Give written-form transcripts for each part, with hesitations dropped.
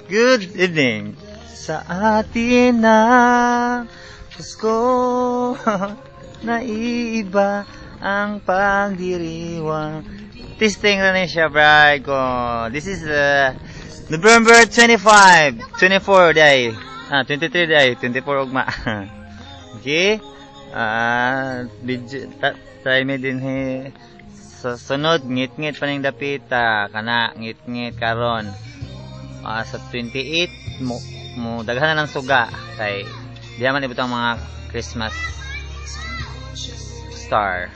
Good evening. Sa atin na Pasko, naiiba ang pagdiriwang. Testing na rin siya, bride ko. This is November 25, 24 day. 23 day, 24 ugma. Okay? Try me din sa sunod, ngit-ngit pa ning dapita. Kana, ngit-ngit karon. Sa 28 mo daghan na ng suga kay diha man ibutang mga Christmas star.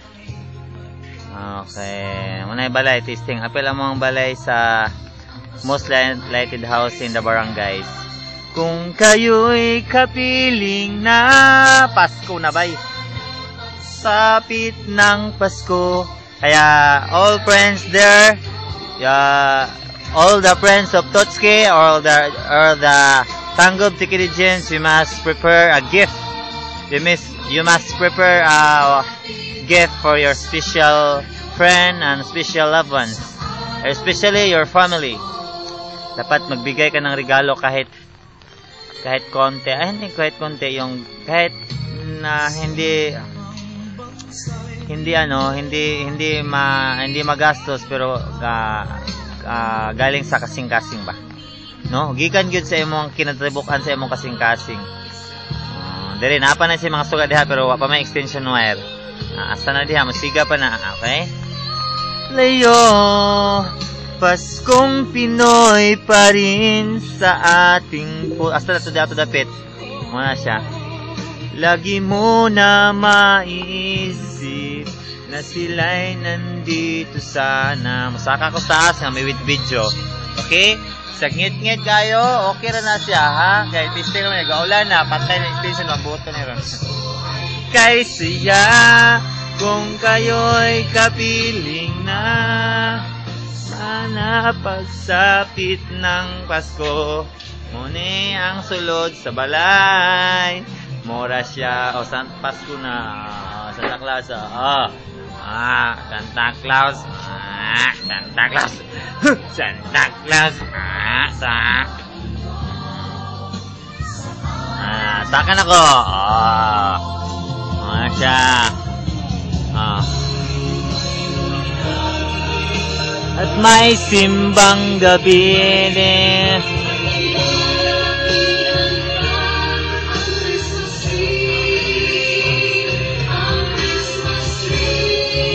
Okay, muna balay testing. Apel ang mga balay sa most lighted house in the barangays. Kung kayo'y kapiling na Pasko na bay. Sapit ng Pasko. Kaya all friends there, all the friends of Totske or the Tangob Tikidijins, you must prepare a gift. You must prepare a gift for your special friend and special loved ones, especially your family. Dapat magbigay ka ng regalo kahit konti. Hindi kahit konti, yung kahit na hindi magastos pero galing sa kasing-kasing ba, no? Gikan gyud sa imong kinatribukan sa imong kasing-kasing. Dili napa na si mga suga diha pero wa pa may extension wire. Asa na diha musiga pa na, okay? Layo, Paskong Pinoy pa rin sa ating asa na to dapit. Muna siya. Lagi mo na maiisip na sila'y nandito sana. Masaka ko sa taas nga may with video. Okay? Sa ngit-ngit kayo, okay na siya, ha? Kaya testing naman, gaulan na, patay na extension, mabuto ni Ron. Kay siya, kung kayo'y kapiling na, sana pagsapit ng Pasko, muni ang sulod sa balay. Mora siya, San Pasko na, Santa Claus, Santa Claus, Santa Claus, Santa Claus, takan ako, siya, at may simbang gabi din.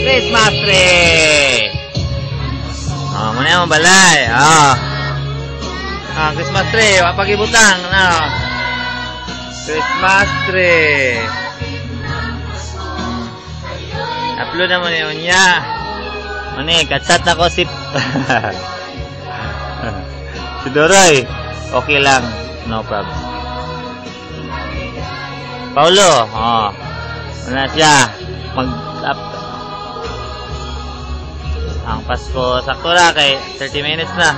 Christmas tree! Muna yung balay. Christmas tree. Pag-ibutang. Christmas tree. Upload na muna yun niya. Muna, katsat na ko si si Doroy. Okay lang. No problem. Paulo. Muna siya. Ang Pasko, sakto na kay 30 minutes na.